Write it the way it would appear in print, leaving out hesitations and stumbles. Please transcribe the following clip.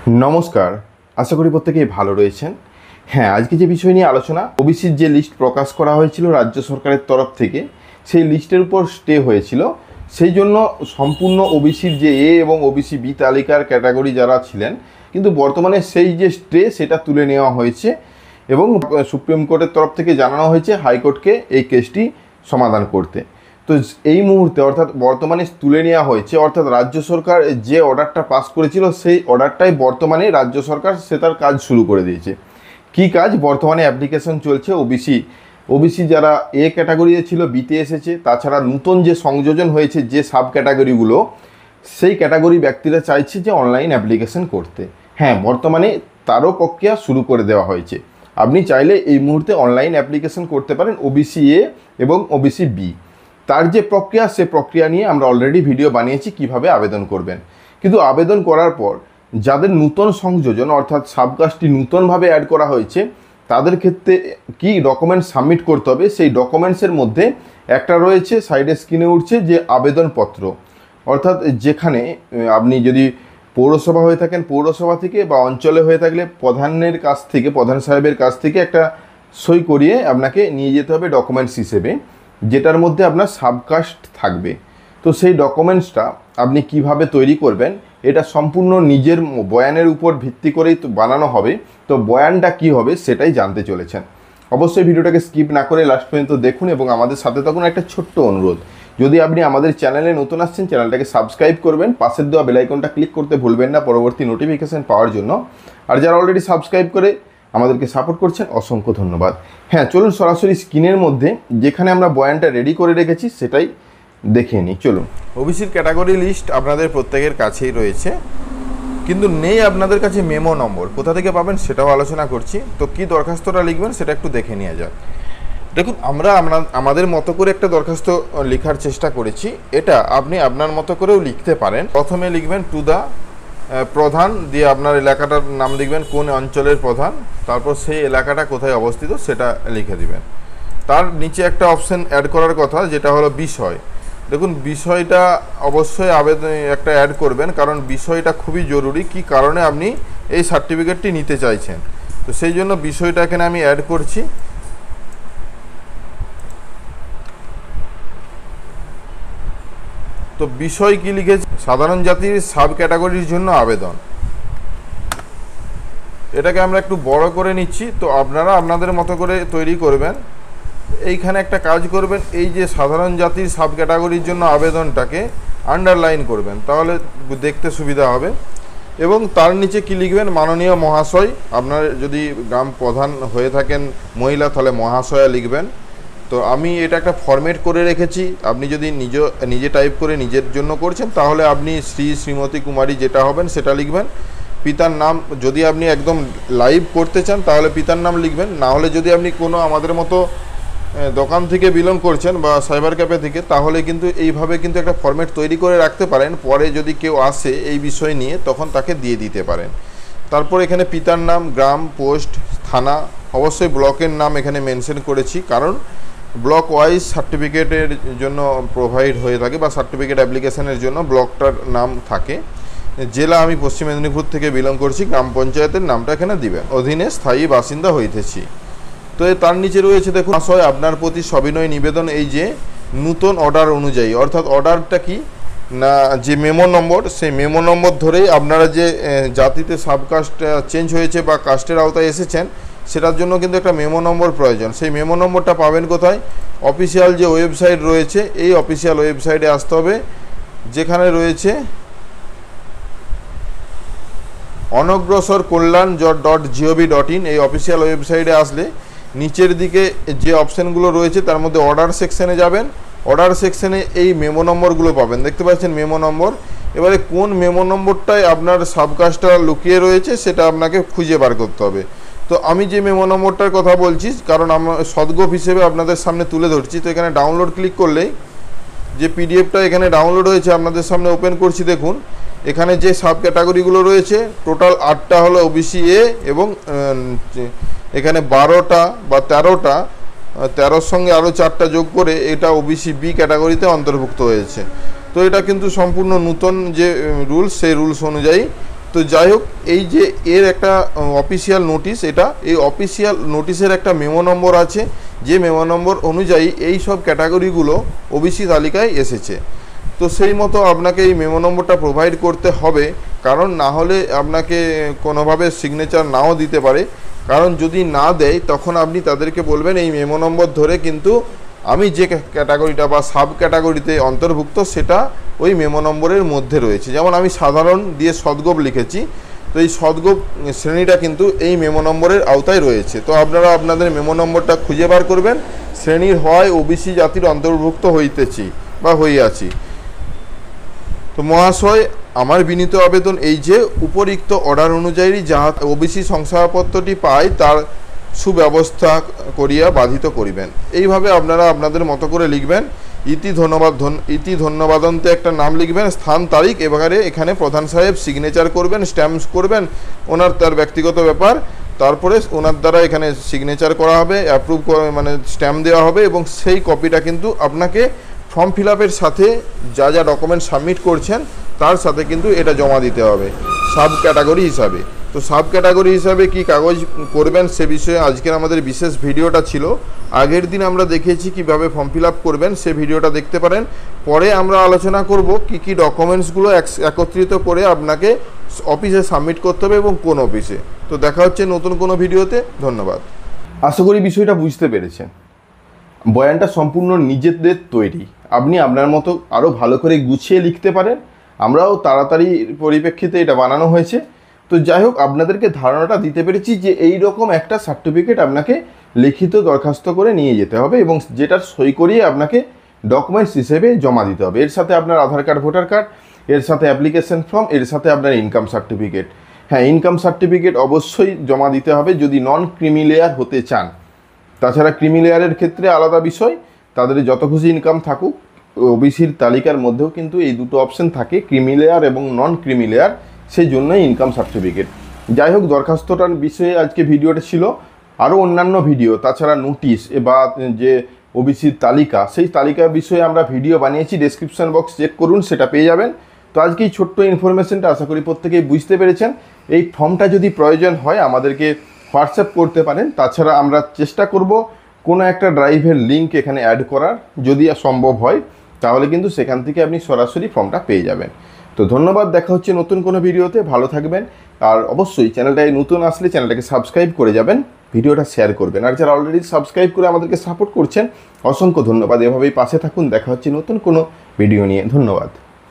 নমস্কার, আশা করি প্রত্যেকেই ভালো রয়েছেন। হ্যাঁ, আজকে যে বিষয় নিয়ে আলোচনা, ওবিসির যে লিস্ট প্রকাশ করা হয়েছিল রাজ্য সরকারের তরফ থেকে, সেই লিস্টের উপর স্টে হয়েছিল। সেই জন্য সম্পূর্ণ ওবিসির যে এ এবং ওবিসি বি তালিকার ক্যাটাগরি যারা ছিলেন, কিন্তু বর্তমানে সেই যে স্টে সেটা তুলে নেওয়া হয়েছে এবং সুপ্রিম কোর্টের তরফ থেকে জানানো হয়েছে হাইকোর্টকে এই কেসটি সমাধান করতে। তো এই মুহূর্তে অর্থাৎ বর্তমানে তুলে নেওয়া হয়েছে, অর্থাৎ রাজ্য সরকার যে অর্ডারটা পাস করেছিল সেই অর্ডারটাই বর্তমানে রাজ্য সরকার সে তার কাজ শুরু করে দিয়েছে। কি কাজ? বর্তমানে অ্যাপ্লিকেশন চলছে ওবিসি যারা এ ক্যাটাগরিতে ছিল বিতে এসেছে, তাছাড়া নতুন যে সংযোজন হয়েছে যে সাব ক্যাটাগরিগুলো, সেই ক্যাটাগরি ব্যক্তিরা চাইছে যে অনলাইন অ্যাপ্লিকেশন করতে। হ্যাঁ, বর্তমানে তারও প্রক্রিয়া শুরু করে দেওয়া হয়েছে। আপনি চাইলে এই মুহূর্তে অনলাইন অ্যাপ্লিকেশন করতে পারেন ওবিসি এ এবং ওবিসি বি। তার যে প্রক্রিয়া, সে প্রক্রিয়া নিয়ে আমরা অলরেডি ভিডিও বানিয়েছি কিভাবে আবেদন করবেন। কিন্তু আবেদন করার পর যাদের নূতন সংযোজন অর্থাৎ সাবকাস্টটি নূতনভাবে অ্যাড করা হয়েছে, তাদের ক্ষেত্রে কি ডকুমেন্টস সাবমিট করতে হবে, সেই ডকুমেন্টসের মধ্যে একটা রয়েছে সাইডে স্ক্রিনে উঠছে যে আবেদনপত্র। অর্থাৎ যেখানে আপনি যদি পৌরসভা হয়ে থাকেন পৌরসভা থেকে, বা অঞ্চলে হয়ে থাকলে প্রধানের কাছ থেকে, প্রধান সাহেবের কাছ থেকে একটা সই করিয়ে আপনাকে নিয়ে যেতে হবে ডকুমেন্টস হিসেবে, যেটার মধ্যে আপনার সাবকাস্ট থাকবে। তো সেই ডকুমেন্টসটা আপনি কিভাবে তৈরি করবেন, এটা সম্পূর্ণ নিজের বয়ানের উপর ভিত্তি করেই তো বানানো হবে। তো বয়ানটা কি হবে সেটাই জানতে চলেছেন। অবশ্যই ভিডিওটাকে স্কিপ না করে লাস্ট পর্যন্ত দেখুন এবং আমাদের সাথে থাকুন। একটা ছোট্ট অনুরোধ, যদি আপনি আমাদের চ্যানেলে নতুন আসছেন, চ্যানেলটাকে সাবস্ক্রাইব করবেন, পাশের দেওয়া বেল আইকনটা ক্লিক করতে ভুলবেন না পরবর্তী নোটিফিকেশান পাওয়ার জন্য। আর যারা অলরেডি সাবস্ক্রাইব করে আমাদেরকে সাপোর্ট করছেন, অসংখ্য ধন্যবাদ। হ্যাঁ, চলুন সরাসরি স্ক্রিনের মধ্যে যেখানে আমরা বয়ানটা রেডি করে রেখেছি সেটাই দেখে নিই। চলুন। ওবিসির ক্যাটাগরি লিস্ট আপনাদের প্রত্যেকের কাছেই রয়েছে, কিন্তু নেই আপনাদের কাছে মেমো নম্বর। কোথা থেকে পাবেন সেটাও আলোচনা করছি। তো কী দরখাস্তটা লিখবেন সেটা একটু দেখে নেওয়া যাক। দেখুন, আমরা আমাদের মতো করে একটা দরখাস্ত লেখার চেষ্টা করেছি। এটা আপনি আপনার মতো করেও লিখতে পারেন। প্রথমে লিখবেন টু দ্য প্রধান, দিয়ে আপনার এলাকাটার নাম লিখবেন, কোন অঞ্চলের প্রধান, তারপর সেই এলাকাটা কোথায় অবস্থিত সেটা লিখে দিবেন। তার নিচে একটা অপশান অ্যাড করার কথা, যেটা হলো বিষয়। দেখুন, বিষয়টা অবশ্যই আবেদন একটা অ্যাড করবেন, কারণ বিষয়টা খুবই জরুরি, কি কারণে আপনি এই সার্টিফিকেটটি নিতে চাইছেন। তো সেই জন্য বিষয়টা এখানে আমি অ্যাড করছি। তো বিষয় কি লিখেছি? সাধারণ জাতির সাব ক্যাটাগরির জন্য আবেদন। এটাকে আমরা একটু বড় করে নিচ্ছি। তো আপনারা আপনাদের মতো করে তৈরি করবেন। এইখানে একটা কাজ করবেন, এই যে সাধারণ জাতির সাব ক্যাটাগরির জন্য আবেদনটাকে আন্ডারলাইন করবেন, তাহলে দেখতে সুবিধা হবে। এবং তার নিচে কি লিখবেন? মাননীয় মহাশয়। আপনার যদি গ্রাম প্রধান হয়ে থাকেন মহিলা, তাহলে মহাশয়া লিখবেন। তো আমি এটা একটা ফরম্যাট করে রেখেছি। আপনি যদি নিজে টাইপ করে নিজের জন্য করছেন, তাহলে আপনি শ্রী শ্রীমতী কুমারী যেটা হবেন সেটা লিখবেন। পিতার নাম যদি আপনি একদম লাইভ করতে চান তাহলে পিতার নাম লিখবেন। না হলে যদি আপনি কোনো আমাদের মতো দোকান থেকে বিলং করছেন বা সাইবার ক্যাফে থেকে, তাহলে কিন্তু এইভাবে কিন্তু একটা ফরম্যাট তৈরি করে রাখতে পারেন। পরে যদি কেউ আসে এই বিষয় নিয়ে, তখন তাকে দিয়ে দিতে পারেন। তারপর এখানে পিতার নাম, গ্রাম, পোস্ট, থানা, অবশ্যই ব্লকের নাম এখানে মেনশন করেছি, কারণ ব্লক ওয়াইজ সার্টিফিকেটের জন্য প্রোভাইড হয়ে থাকে, বা সার্টিফিকেট অ্যাপ্লিকেশনের জন্য ব্লকটার নাম থাকে। জেলা আমি পশ্চিম মেদিনীপুর থেকে বিলং করছি, গ্রাম পঞ্চায়েতের নামটা এখানে দিবেন। অধীনে স্থায়ী বাসিন্দা হইতেছি। তো তার নিচে রয়েছে দেখুন, মহাশয় আপনার প্রতি সবিনয় নিবেদন, এই যে নূতন অর্ডার অনুযায়ী, অর্থাৎ অর্ডারটা কি না, যে মেমো নম্বর, সেই মেমো নম্বর ধরেই আপনারা যে জাতিতে সাবকাস্ট চেঞ্জ হয়েছে বা কাস্টের আওতায় এসেছেন, সেটার জন্য কিন্তু একটা মেমো নম্বর প্রয়োজন। সেই মেমো নম্বরটা পাবেন কোথায়? অফিসিয়াল যে ওয়েবসাইট রয়েছে, এই অফিসিয়াল ওয়েবসাইটে আসতে হবে, যেখানে রয়েছে অনগ্রসর কল্যাণ .gov.in। এই অফিসিয়াল ওয়েবসাইটে আসলে নিচের দিকে যে অপশানগুলো রয়েছে তার মধ্যে অর্ডার সেকশানে যাবেন। অর্ডার সেকশানে এই মেমো নম্বরগুলো পাবেন, দেখতে পাচ্ছেন মেমো নম্বর। এবারে কোন মেমো নম্বরটায় আপনার সাবকাস্টটা লুকিয়ে রয়েছে সেটা আপনাকে খুঁজে বার করতে হবে। তো আমি যে মেমো নম্বরটার কথা বলছি, কারণ আমরা সদগোপ হিসেবে আপনাদের সামনে তুলে ধরছি, তো এখানে ডাউনলোড ক্লিক করলেই যে পিডিএফটা এখানে ডাউনলোড হয়েছে আপনাদের সামনে ওপেন করছি। দেখুন, এখানে যে সাব ক্যাটাগরিগুলো রয়েছে টোটাল 8টা হলো ওবিসি এ, এবং এখানে 12টা বা 13টা, 13র সঙ্গে আরও 4টা যোগ করে এটা ওবিসি বি ক্যাটাগরিতে অন্তর্ভুক্ত হয়েছে। তো এটা কিন্তু সম্পূর্ণ নতুন যে রুলস, সেই রুলস অনুযায়ী তো যাই হোক, এই যে এর একটা অফিসিয়াল নোটিশ, এটা এই অফিসিয়াল নোটিশের একটা মেমো নম্বর আছে, যে মেমো নম্বর অনুযায়ী এই সব ক্যাটাগরিগুলো ওবিসি তালিকায় এসেছে। তো সেই মতো আপনাকে এই মেমো নম্বরটা প্রোভাইড করতে হবে, কারণ না হলে আপনাকে কোনোভাবে সিগনেচার নাও দিতে পারে। কারণ যদি না দেয় তখন আপনি তাদেরকে বলবেন এই মেমো নম্বর ধরে কিন্তু আমি যে ক্যাটাগরিটা বা সাব ক্যাটাগরিতে অন্তর্ভুক্ত সেটা ওই মেমো নম্বরের মধ্যে রয়েছে। যেমন আমি সাধারণ দিয়ে সদগোপ লিখেছি, তো এই সদগোপ শ্রেণীটা কিন্তু এই মেমো নম্বরের আওতায় রয়েছে। তো আপনারা আপনাদের মেমো নম্বরটা খুঁজে বার করবেন, শ্রেণীর হয় ওবিসি জাতির অন্তর্ভুক্ত হইতেছি বা হইয়াছি। তো মহাশয়, আমার বিনীত আবেদন এই যে উপরিক্ত অর্ডার অনুযায়ী যাহা ওবিসি শংসাপত্রটি পায় তার সুব্যবস্থা করিয়া বাধিত করিবেন। এইভাবে আপনারা আপনাদের মতো করে লিখবেন। ইতি ধন্যবাদন্তে একটা নাম লিখবেন, স্থান তারিখ, এবারে এখানে প্রধান সাহেব সিগনেচার করবেন, স্ট্যাম্পস করবেন, ওনার তার ব্যক্তিগত ব্যাপার। তারপরে ওনার দ্বারা এখানে সিগনেচার করা হবে, অ্যাপ্রুভ মানে স্ট্যাম্প দেওয়া হবে, এবং সেই কপিটা কিন্তু আপনাকে ফর্ম ফিল আপের সাথে যা যা ডকুমেন্ট সাবমিট করছেন তার সাথে কিন্তু এটা জমা দিতে হবে সাব ক্যাটাগরি হিসাবে। তো সাব ক্যাটাগরি হিসাবে কি কাগজ করবেন সে বিষয়ে আজকের আমাদের বিশেষ ভিডিওটা ছিল। আগের দিন আমরা দেখিয়েছি কিভাবে ফর্ম ফিল আপ করবেন, সে ভিডিওটা দেখতে পারেন। পরে আমরা আলোচনা করব কি কি ডকুমেন্টসগুলো একত্রিত করে আপনাকে অফিসে সাবমিট করতে হবে এবং কোন অফিসে। তো দেখা হচ্ছে নতুন কোনো ভিডিওতে। ধন্যবাদ। আশা করি বিষয়টা বুঝতে পেরেছেন। বয়ানটা সম্পূর্ণ নিজেদের তৈরি, আপনি আপনার মতো আরও ভালো করে গুছিয়ে লিখতে পারেন। আমরাও তাড়াতাড়ি পরিপ্রেক্ষিতে এটা বানানো হয়েছে। তো যাই হোক, আপনাদেরকে ধারণাটা দিতে পেরেছি যে এই রকম একটা সার্টিফিকেট আপনাকে লিখিত দরখাস্ত করে নিয়ে যেতে হবে এবং যেটার সই করিয়ে আপনাকে ডকুমেন্টস হিসেবে জমা দিতে হবে। এর সাথে আপনার আধার কার্ড, ভোটার কার্ড, এর সাথে অ্যাপ্লিকেশন ফর্ম, এর সাথে আপনার ইনকাম সার্টিফিকেট। হ্যাঁ, ইনকাম সার্টিফিকেট অবশ্যই জমা দিতে হবে যদি নন ক্রিমিলেয়ার হতে চান। তাছাড়া ক্রিমিলেয়ারের ক্ষেত্রে আলাদা বিষয়, তাদের যত খুশি ইনকাম থাকুক। ওবিসির তালিকার মধ্যেও কিন্তু এই দুটো অপশন থাকে, ক্রিমিলেয়ার এবং নন ক্রিমিলেয়ার, সেই জন্যই ইনকাম সার্টিফিকেট। যাই হোক, দরখাস্তটার বিষয়ে আজকে ভিডিওটা ছিল। আরও অন্যান্য ভিডিও, তাছাড়া নোটিশ বা যে ওবিসির তালিকা, সেই তালিকার বিষয়ে আমরা ভিডিও বানিয়েছি, ডেসক্রিপশন বক্স চেক করুন, সেটা পেয়ে যাবেন। তো আজকে এই ছোট্ট ইনফরমেশনটা আশা করি প্রত্যেকেই বুঝতে পেরেছেন। এই ফর্মটা যদি প্রয়োজন হয় আমাদেরকে হোয়াটসঅ্যাপ করতে পারেন। তাছাড়া আমরা চেষ্টা করব কোনো একটা ড্রাইভের লিঙ্ক এখানে অ্যাড করার, যদি সম্ভব হয় তাহলে কিন্তু সেখান থেকে আপনি সরাসরি ফর্মটা পেয়ে যাবেন। তো ধন্যবাদ, দেখা হচ্ছে নতুন কোনো ভিডিওতে। ভালো থাকবেন, আর অবশ্যই চ্যানেলটায় নতুন আসলে চ্যানেলটাকে সাবস্ক্রাইব করে যাবেন, ভিডিওটা শেয়ার করবেন। আর যারা অলরেডি সাবস্ক্রাইব করে আমাদেরকে সাপোর্ট করছেন, অসংখ্য ধন্যবাদ। এভাবেই পাশে থাকুন। দেখা হচ্ছে নতুন কোনো ভিডিও নিয়ে। ধন্যবাদ।